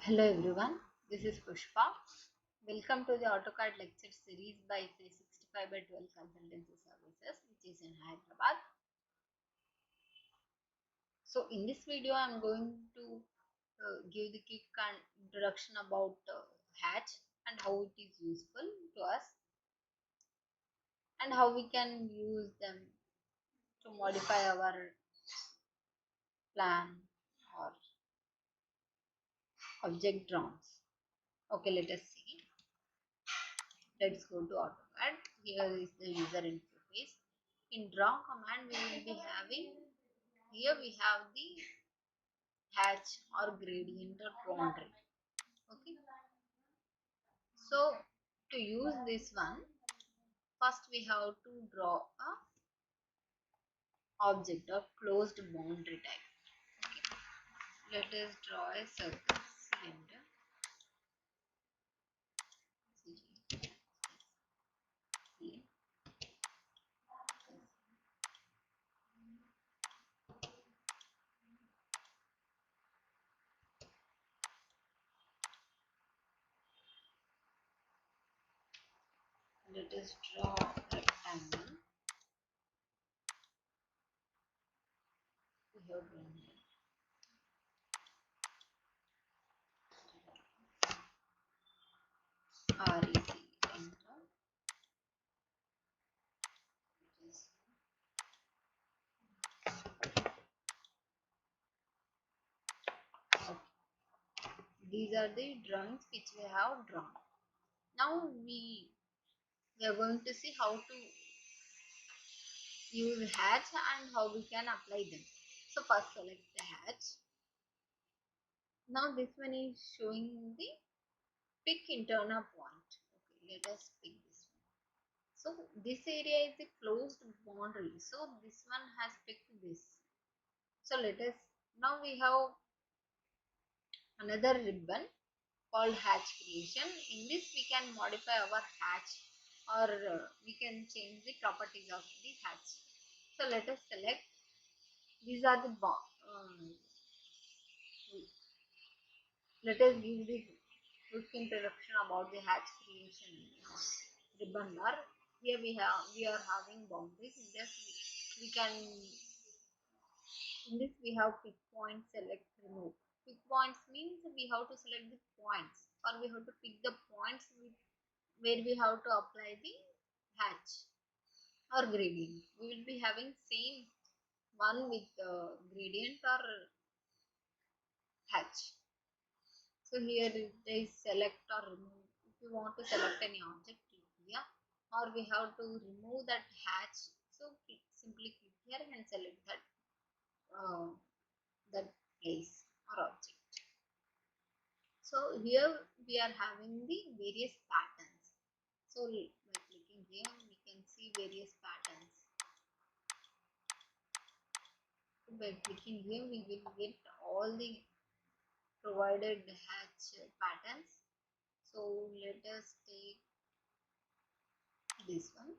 Hello everyone, this is Pushpa. Welcome to the AutoCAD lecture series by 365 by 12 Consultancy Services, which is in Hyderabad. So in this video, I am going to give the quick introduction about hatch and how it is useful to us and how we can use them to modify our plan or object drawings. Okay, let us see. Let's go to AutoCAD. Here is the user interface. In draw command, we will be having, here we have the hatch or gradient or boundary. Okay. So to use this one, first we have to draw a object of closed boundary type. Okay. Let us draw a circle cylinder. Let us draw a rectangle. We have drawn here. REC enter. Okay. These are the drawings which we have drawn. Now we are going to see how to use hatch and how we can apply them. So first select the hatch. Now this one is showing the pick internal point. Okay, let us pick this one. So this area is a closed boundary. So this one has picked this. So let us, now we have another ribbon called hatch creation. In this we can modify our hatch or we can change the properties of the hatch. So let us select, these are the let us give the quick introduction about the hatch creation ribbon bar. Here we are having boundaries. In this we have pick point, select, remove. Pick points means we have to select the points or we have to pick the points where we have to apply the hatch or gradient. We will be having same one with gradient or hatch. So here it is select or remove. If you want to select any object, click here, or we have to remove that hatch. So simply click here and select that place or object. So here we are having the various patterns. So by clicking here, we can see various patterns. So by clicking here, we will get all the provided hatch patterns. So let us take this one,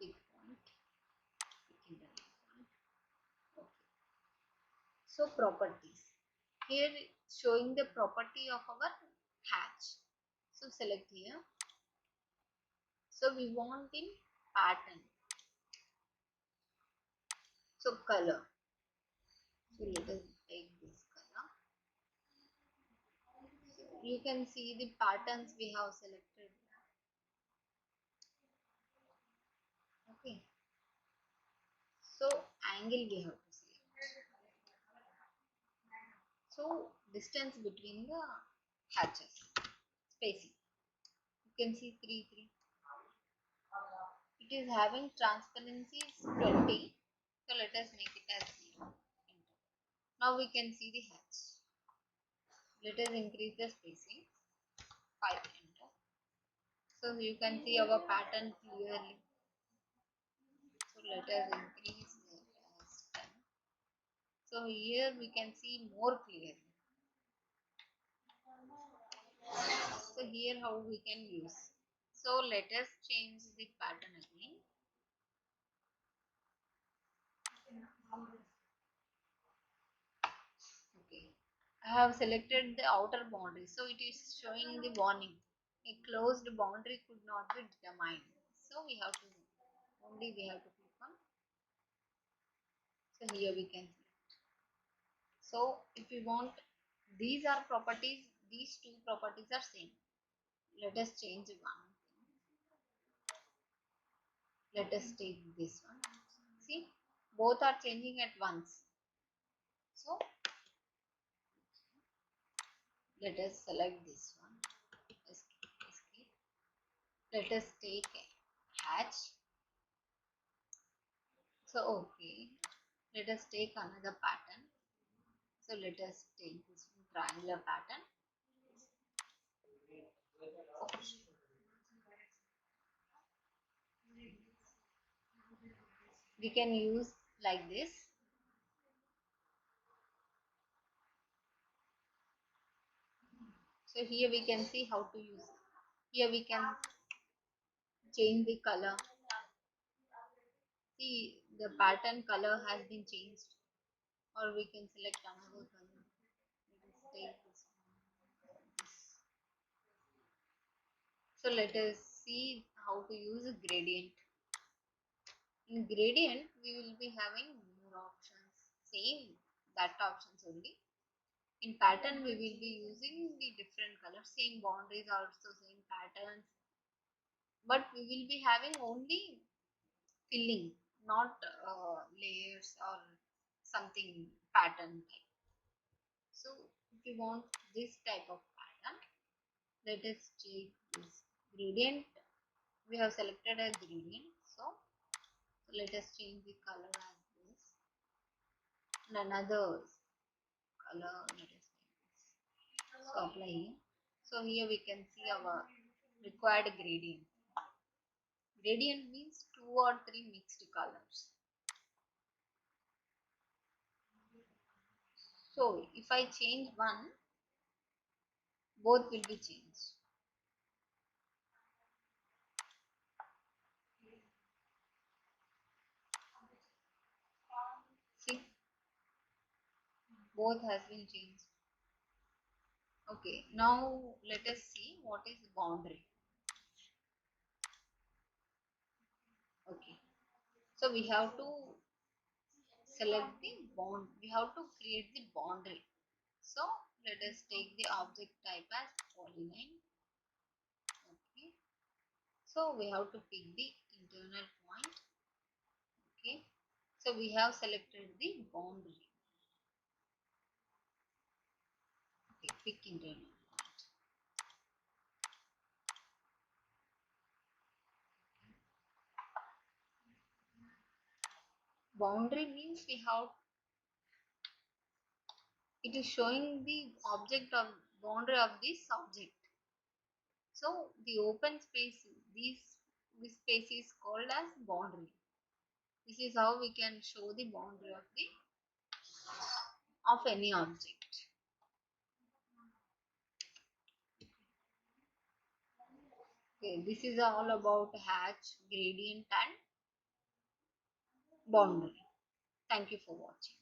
pick point, pick internal point. Okay. So properties. Here showing the property of our hatch. So select here. So we want in pattern. So color. So let us take this color. You can see the patterns we have selected. Okay. So angle we have to select. So distance between the hatches, spacing. You can see 3, 3. It is having transparency is 20. So let us make it as 0. Enter. Now we can see the hatch. Let us increase the spacing. 5. Enter. So you can see our pattern clearly. So let us increase it as 10. So here we can see more clearly. So here how we can use. So let us change the pattern again. Okay, I have selected the outer boundary, so it is showing the warning. A closed boundary could not be determined. So we have to click on. So here we can select. So if we want, these are properties, these two properties are same. Let us change one. Let us take this one. See, both are changing at once. So let us select this one. Escape, escape. Let us take a hatch. So okay, let us take another pattern. So let us take this triangular pattern. We can use like this. So here we can see how to use. Here we can change the color. See, the pattern color has been changed, or we can select another color. Let us take this one. So let us see how to use a gradient. In gradient, we will be having more options. Same that options only. In pattern, we will be using the different colors. Same boundaries, also same patterns. But we will be having only filling, not layers or something pattern type. So if you want this type of pattern, let us check this gradient. We have selected a gradient, so let us change the color as this, and another color, let us take this. So apply here. So here we can see our required gradient. Gradient means 2 or 3 mixed colors. So if I change one, both will be changed. See, both has been changed. Okay, now let us see what is boundary. Okay, so we have to select the bond. We have to create the boundary. So let us take the object type as polyline. Okay, so we have to pick the internal point. Okay, so we have selected the boundary. Okay, pick internal. Boundary means we have, it is showing the object of boundary of this object. So the open space, this space is called as boundary. This is how we can show the boundary of any object. Okay, this is all about hatch, gradient and boundary. Thank you for watching.